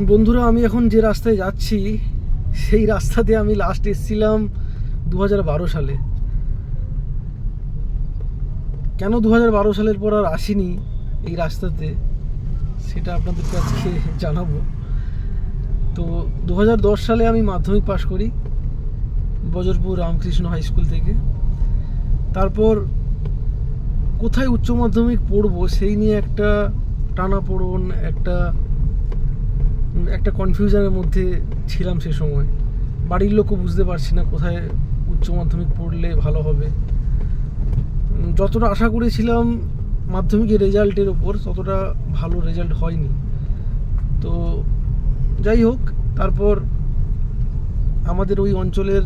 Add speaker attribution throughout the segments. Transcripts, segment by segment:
Speaker 1: বন্ধুরা, আমি এখন যে রাস্তায় যাচ্ছি সেই রাস্তাতে আমি লাস্ট এসেছিলাম 2012 সালে। কেন 2012 সালের পর আর আসিনি এই রাস্তাতে সেটা আপনাদেরকে আজকে জানাবো। তো 2010 সালে আমি মাধ্যমিক পাশ করি বজরপুর রামকৃষ্ণ হাই স্কুল থেকে। তারপর কোথায় উচ্চ মাধ্যমিক পড়বো সেই নিয়ে একটা টানাপোড়েন, একটা কনফিউশনের মধ্যে ছিলাম সে সময়। বাড়ির লোকও বুঝতে পারছি না কোথায় উচ্চ মাধ্যমিক পড়লে ভালো হবে। যতটা আশা করেছিলাম মাধ্যমিকের রেজাল্টের ওপর ততটা ভালো রেজাল্ট হয়নি। তো যাই হোক, তারপর আমাদের ওই অঞ্চলের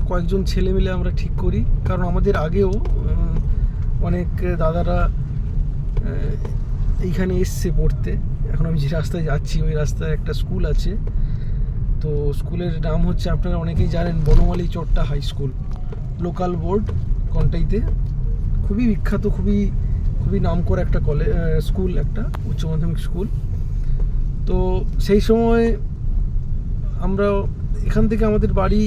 Speaker 1: কয়েকজন ছেলে মিলে আমরা ঠিক করি, কারণ আমাদের আগেও অনেক দাদারা এইখানে এসছে পড়তে। এখন আমি যে রাস্তায় যাচ্ছি ওই রাস্তায় একটা স্কুল আছে। তো স্কুলের নাম হচ্ছে, আপনারা অনেকেই জানেন, বনমালী চট্টা হাই স্কুল, লোকাল বোর্ড কন্টাইতে। খুবই বিখ্যাত, খুবই নামকরা একটা স্কুল, একটা উচ্চ মাধ্যমিক স্কুল। তো সেই সময় আমরা এখান থেকে, আমাদের বাড়ি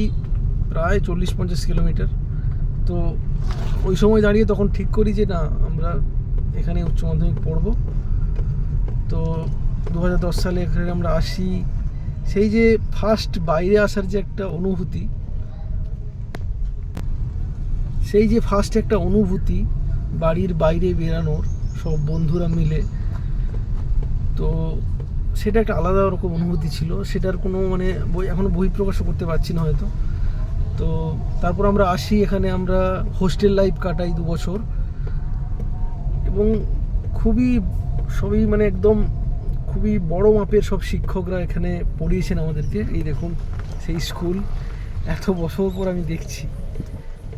Speaker 1: প্রায় 40-50 কিলোমিটার। তো ওই সময় দাঁড়িয়ে তখন ঠিক করি যে না, আমরা এখানে উচ্চ মাধ্যমিক পড়ব। তো 2010 সালে এখানে আমরা আসি। সেই যে ফার্স্ট বাইরে আসার যে একটা অনুভূতি, বাড়ির বাইরে বেরানোর সব বন্ধুরা মিলে, তো সেটা একটা আলাদা রকম অনুভূতি ছিল। সেটার কোনো এখনও বহিঃপ্রকাশ করতে পারছি না হয়তো। তো তারপর আমরা আসি এখানে, আমরা হোস্টেল লাইফ কাটাই 2 বছর। এবং সবই একদম খুবই বড় মাপের সব শিক্ষকরা এখানে পড়িয়েছেন আমাদেরকে। এই দেখুন সেই স্কুল, এত বছর পর আমি দেখছি।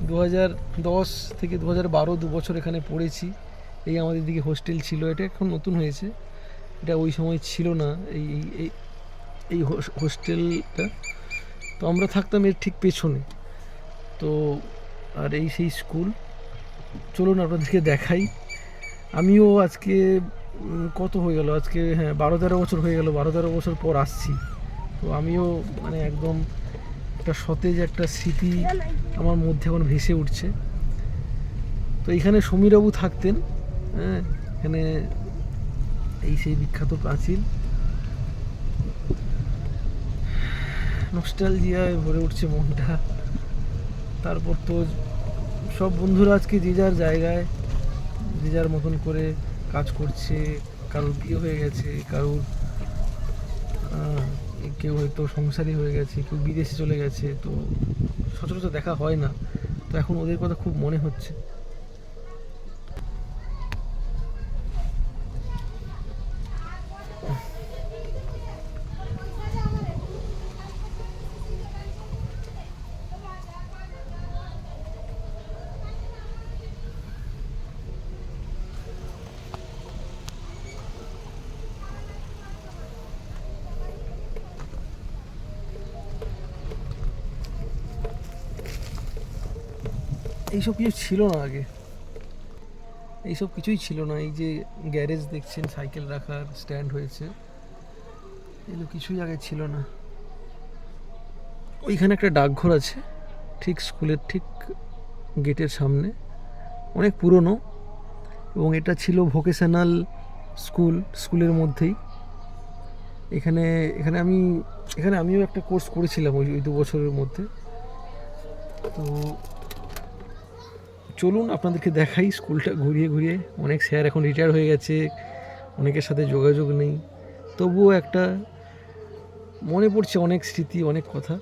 Speaker 1: 2010 থেকে 2012 2 বছর এখানে পড়েছি। এই আমাদের দিকে হোস্টেল ছিল, এটা এখন নতুন হয়েছে, এটা ওই সময় ছিল না এই হোস্টেলটা। তো আমরা থাকতাম এর ঠিক পেছনে। তো আর এই সেই স্কুল, চলুন আপনাদেরকে দেখাই। আমিও আজকে কত হয়ে গেল, আজকে 12-13 বছর হয়ে গেল, 12-13 বছর পর আসছি। তো আমিও একদম একটা সতেজ একটা স্মৃতি আমার মধ্যে এখন ভেসে উঠছে। তো এইখানে সমীরবাবু থাকতেন, এখানে এই সেই বিখ্যাত প্রাচীন। নস্টালজিয়ায় ভরে উঠছে মনটা। তারপর তো সব বন্ধুরা আজকে যে যার জায়গায় যে যার মতন করে কাজ করছে। কারোর বিয়ে হয়ে গেছে, কেউ হয়তো সংসারী হয়ে গেছে, কেউ বিদেশে চলে গেছে। তো সচরাচর দেখা হয় না। তো এখন ওদের কথা খুব মনে হচ্ছে। এইসব কিছু ছিল না আগে, এইসব কিছুই ছিল না। এই যে গ্যারেজ দেখছেন, সাইকেল রাখার স্ট্যান্ড হয়েছে, এগুলো কিছুই আগে ছিল না। ওইখানে একটা ডাকঘর আছে ঠিক স্কুলের ঠিক গেটের সামনে, অনেক পুরনো। এবং এটা ছিল ভোকেশনাল স্কুলের মধ্যেই। এখানে আমিও একটা কোর্স করেছিলাম ওই 2 বছরের মধ্যে। তো চলুন আপনাদেরকে দেখাই স্কুলটা ঘুরিয়ে। অনেক স্যার এখন রিটায়ার হয়ে গেছে, অনেকের সাথে যোগাযোগ নেই, তবুও একটা মনে পড়ছে অনেক স্মৃতি, অনেক কথা।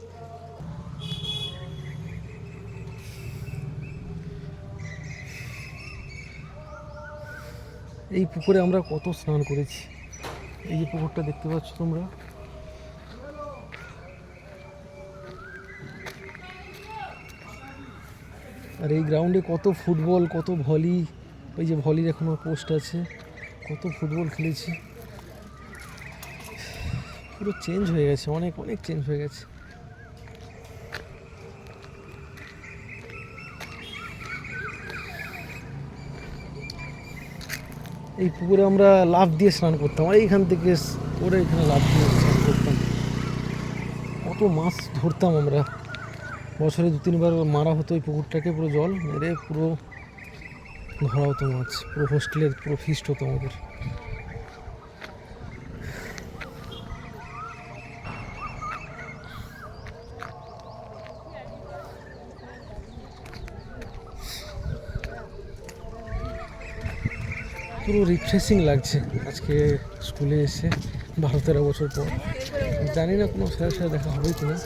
Speaker 1: এই পুকুরে আমরা কত স্নান করেছি। এই যে পুকুরটা দেখতে পাচ্ছ তোমরা, আর এই গ্রাউন্ডে কত ফুটবল, কত ভলি, ওই যে ভলির এখনো পোস্ট আছে, কত ফুটবল খেলেছি। পুরো চেঞ্জ হয়ে গেছে, অনেক চেঞ্জ হয়ে গেছে। এই পুকুরে আমরা লাফ দিয়ে স্নান করতাম, আর এইখান থেকে করে এখানে লাফ দিয়ে স্নান করতাম। কত মাছ ধরতাম আমরা, বছরে 2-3 বার মারা হতো ওই পুকুরটাকে, পুরো জল মেরে পুরো ধরা হতো মাছ, পুরো হোস্টেলের পুরো ফিস্ট হতো আমাদের। পুরো রিফ্রেশিং লাগছে আজকে স্কুলে এসে 12-13 বছর পর। জানি না কোনো স্যারের সাথে দেখা হবে কিনা।